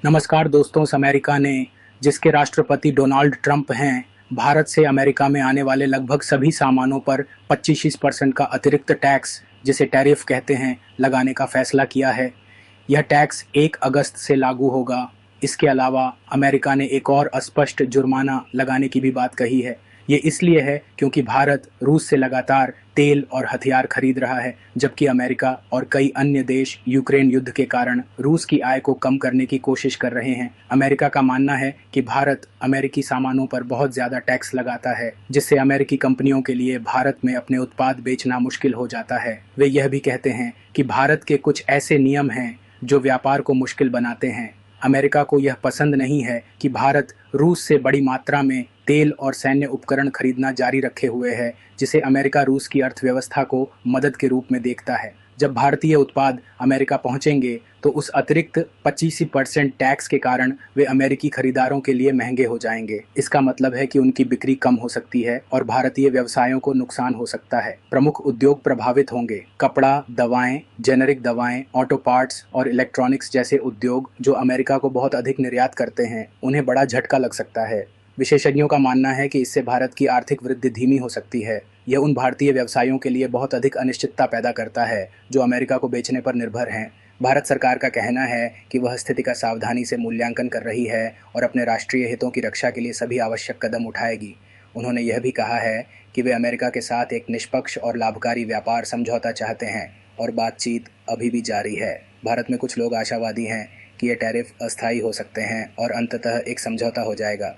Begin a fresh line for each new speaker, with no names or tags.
नमस्कार दोस्तों। अमेरिका ने, जिसके राष्ट्रपति डोनाल्ड ट्रंप हैं, भारत से अमेरिका में आने वाले लगभग सभी सामानों पर 25% का अतिरिक्त टैक्स, जिसे टैरिफ कहते हैं, लगाने का फैसला किया है। यह टैक्स 1 अगस्त से लागू होगा। इसके अलावा अमेरिका ने एक और अस्पष्ट जुर्माना लगाने की भी बात कही है। ये इसलिए है क्योंकि भारत रूस से लगातार तेल और हथियार खरीद रहा है, जबकि अमेरिका और कई अन्य देश यूक्रेन युद्ध के कारण रूस की आय को कम करने की कोशिश कर रहे हैं। अमेरिका का मानना है कि भारत अमेरिकी सामानों पर बहुत ज़्यादा टैक्स लगाता है, जिससे अमेरिकी कंपनियों के लिए भारत में अपने उत्पाद बेचना मुश्किल हो जाता है। वे यह भी कहते हैं कि भारत के कुछ ऐसे नियम हैं जो व्यापार को मुश्किल बनाते हैं। अमेरिका को यह पसंद नहीं है कि भारत रूस से बड़ी मात्रा में तेल और सैन्य उपकरण खरीदना जारी रखे हुए है, जिसे अमेरिका रूस की अर्थव्यवस्था को मदद के रूप में देखता है। जब भारतीय उत्पाद अमेरिका पहुंचेंगे तो उस अतिरिक्त 25% टैक्स के कारण वे अमेरिकी खरीदारों के लिए महंगे हो जाएंगे। इसका मतलब है कि उनकी बिक्री कम हो सकती है और भारतीय व्यवसायों को नुकसान हो सकता है। प्रमुख उद्योग प्रभावित होंगे। कपड़ा, दवाएं, जेनेरिक दवाएं, ऑटो पार्ट्स और इलेक्ट्रॉनिक्स जैसे उद्योग जो अमेरिका को बहुत अधिक निर्यात करते हैं, उन्हें बड़ा झटका लग सकता है। विशेषज्ञों का मानना है कि इससे भारत की आर्थिक वृद्धि धीमी हो सकती है। यह उन भारतीय व्यवसायों के लिए बहुत अधिक अनिश्चितता पैदा करता है जो अमेरिका को बेचने पर निर्भर हैं। भारत सरकार का कहना है कि वह स्थिति का सावधानी से मूल्यांकन कर रही है और अपने राष्ट्रीय हितों की रक्षा के लिए सभी आवश्यक कदम उठाएगी। उन्होंने यह भी कहा है कि वे अमेरिका के साथ एक निष्पक्ष और लाभकारी व्यापार समझौता चाहते हैं और बातचीत अभी भी जारी है। भारत में कुछ लोग आशावादी हैं कि ये टैरिफ अस्थायी हो सकते हैं और अंततः एक समझौता हो जाएगा।